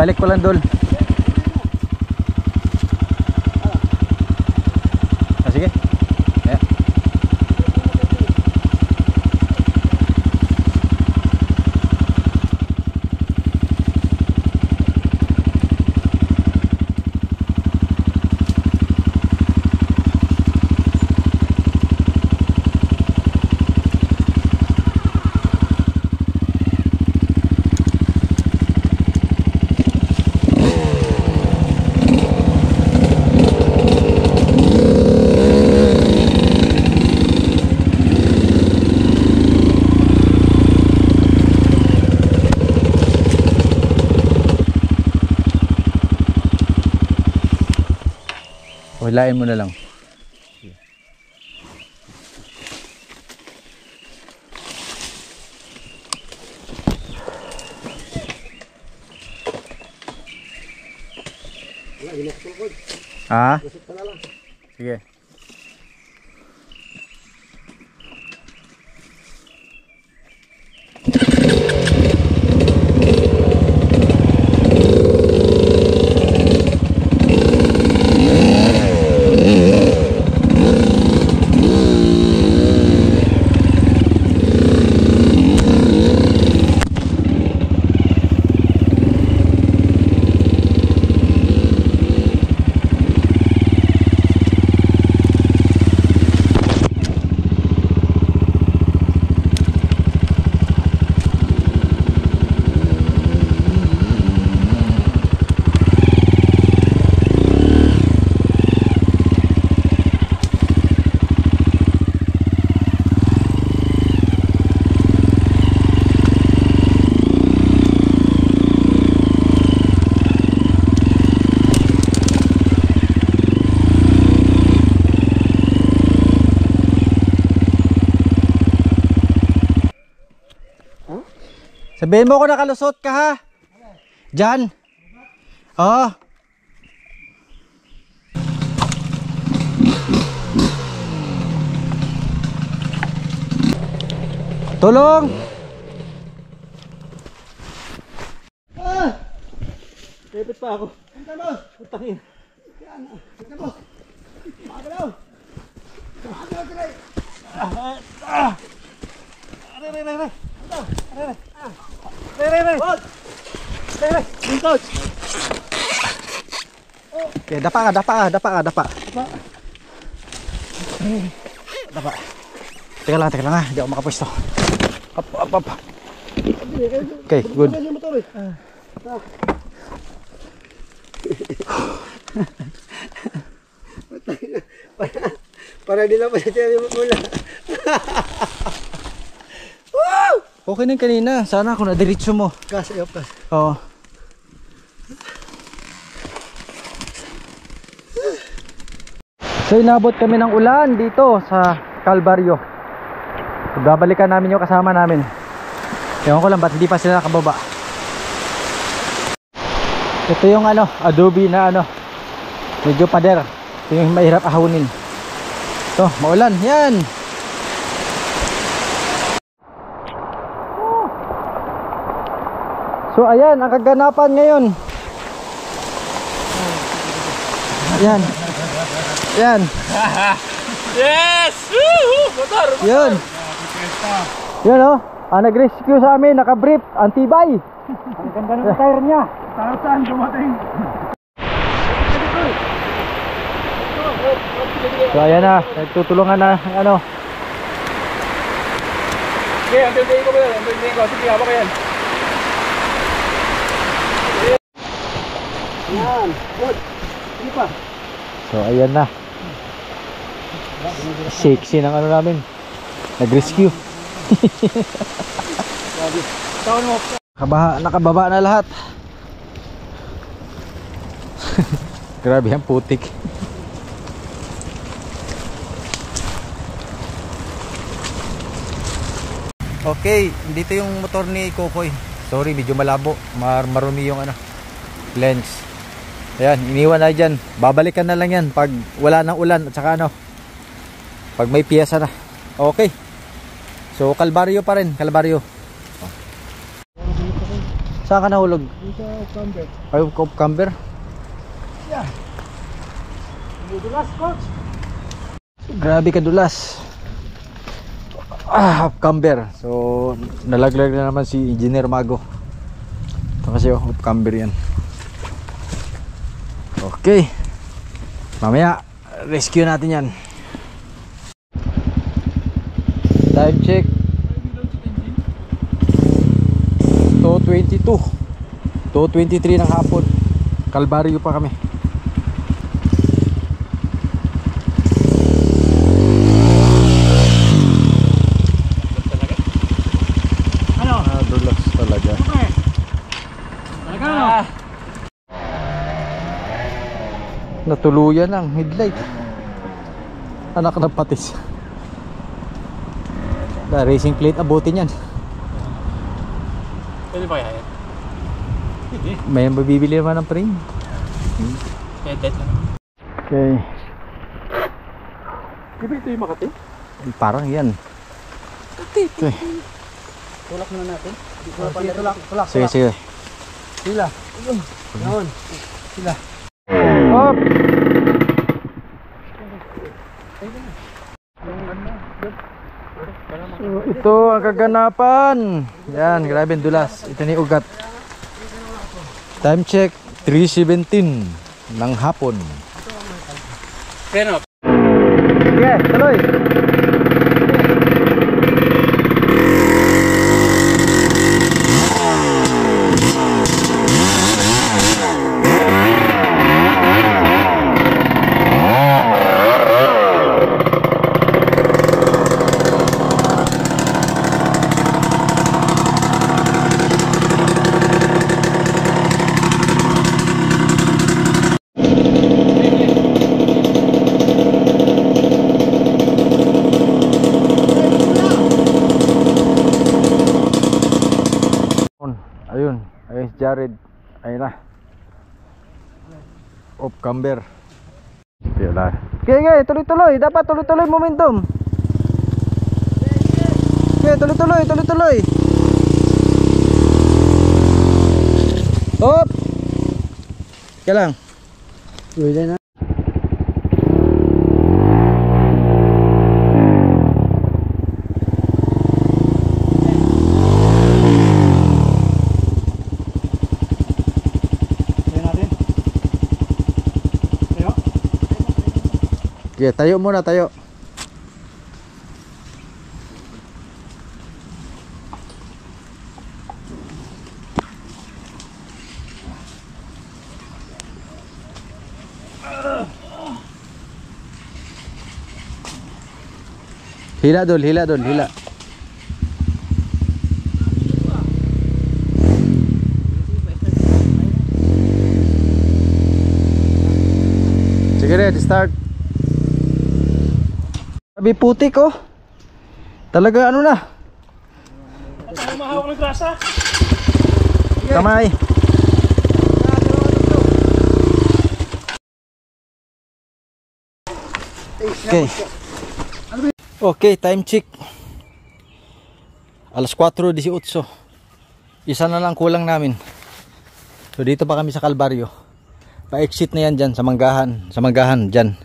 Balik ko lang doon. Sige. Ayan. Hilain mo na lang. Ah? Sige. Sabihin mo ko nakalusot ka ha. Diyan. Oo. Tulong. Repet pa ako. Putangin. Okay, dapa. Teka lang ha, hindi ako makapwesto. Up. Okay, good. Para di lang pa siya mula. Okay na kanina, sana ako nadiretso mo. Kas. Oo. So inabot kami ng ulan dito sa Calvario. Babalikan namin yung kasama namin. Ewan ko lang ba't hindi pa sila nakababa. Ito yung adobe na medyo pader. Ito yung mahirap ahunin. Ito, maulan, yan. So ayan, ang kaganapan ngayon. Ayan. Yan. Yes! Woohoo! Motor! Yun. Yun nag-rescue sa amin, naka-brief, antibay. Ang ganda ng tire niya. Saan dumating? So ayan na, nagtutulungan na Okay, antay ko ba yan? Antay ko. Sige, haba ka yan. Yan. Good. Sige pa. So ayan na. Sexy ng namin. Nag-rescue. Nakababa na lahat. Grabe ang putik. Okay, dito yung motor ni Kokoy. Sorry, medyo malabo. Marumi yung lens. Ayan, iniwan na dyan. Babalikan na lang yan pag wala nang ulan at saka pag may piyesa na. Okay. So, Calvario pa rin. Calvario. Saan ka nahulog? Sa camber. Ay, camber? Yeah. Dulas, coach. Grabe kadulas. Camber. So, nalaglag na naman si Engineer Mago. Ito kasi camber yan. Okay. Mamaya, rescue natin yan. Time check. 2:22. 2:23 ng hapon. Kalbaryo pa kami. Dulas talaga. Natuluyan ang headlight. Anak ng patis. Racing plate abutin yan. Pwede ba kaya yan? May mabibili naman ng frame. Headlight lang. Okay. Di ba ito yung Makati? Parang yan. Okay. Tulak muna natin. Tulak. Sige, sige. Sila. Yun. Sila. Up! So, ito ang kaganapan. Yan, grabe ang dulas. Ito ni ugat. Time check 3:17 ng hapon. Pero, Sige, tuloy. Ayun, ayun si Jared. Ayun na. Off camber. Pila. Okay, tuloy-tuloy. Dapat tuloy-tuloy momentum. Okay, tuloy-tuloy. Hop. Kaya lang. Pwede na. Okay, tayo muna, tayo. Hila dul, hila. Sige red, start. Sabi putik oh. Talaga ano na. Ang mahawak ng grasa. Kamay. Okay. Okay, time check. Alas 4:18. Isa na lang kulang namin. So dito pa kami sa Kalbaryo. Pa-exit na yan dyan sa Manggahan dyan.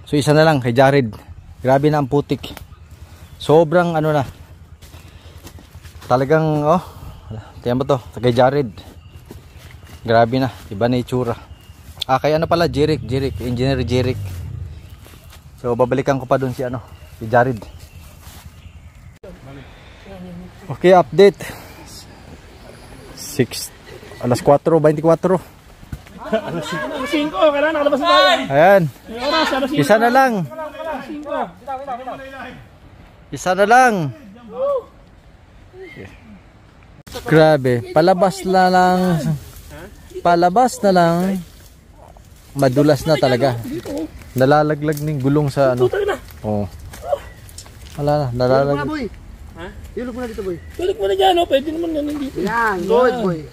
So isa na lang kay Jared. Grabe na ang putik. Sobrang ano na. Talagang oh. Tiyan mo to, kay Jared. Grabe na, iba na itsura. Kay ano pala, Jeric, Engineer Jeric. So babalikan ko pa dun si ano, si Jared. Okay, update. Alas 4:24. Alas 5, kailangan nakalabas na tayo. Ayan. Yung oras, alas 5. Isa na lang. Isa na lang. Grabe, palabas na lang. Madulas na talaga. Nalalaglag ng gulong sa ano. Oh. Wala na, nalalaglag. Boy. Ha? Ilog mo na dito, boy. Tulik mo na dyan, oh. Pwede naman yan dito. Yan, good, boy.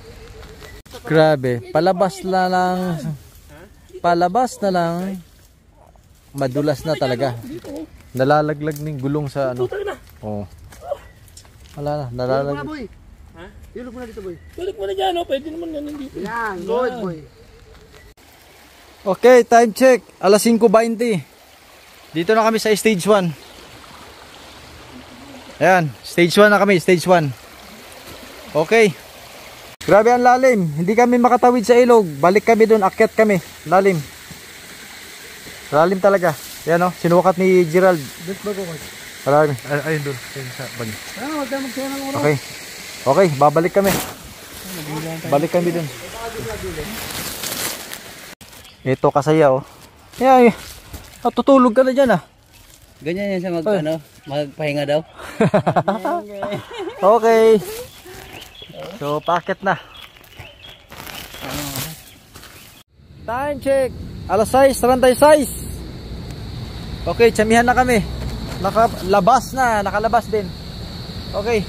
Grabe, palabas na lang. Madulas na talaga. Nalalaglag ng gulong sa ano. Oh. Wala na, nalalaglag. Boy. Ha? Ilog mo na dito, boy. Balik mo na dyan, oh. Pwede naman yan dito. Yan, good, boy. Okay, time check. Alas 5:20. Dito na kami sa stage 1. Ayan, stage 1 na kami, stage 1. Okay. Grabe ang lalim. Hindi kami makatawid sa ilog. Balik kami doon, akyat kami. Lalim. Lalim talaga. Ayan, oh, sinukat ni Gerald. Dito ba, coach? Lalim. Ayun doon. Ayun sa bag. Ano, huwag tayo magsayo ng ulo. Okay. Okay, babalik kami. Balik kami doon. Ito kasaya, oh. Yeah, tutulog ka na dyan, ah. Ganyan yan sa magpahinga daw. Okay. So, packet na. Time check. Alas 6:36. Okay, tsamihan na kami. Nakalabas din. Okay.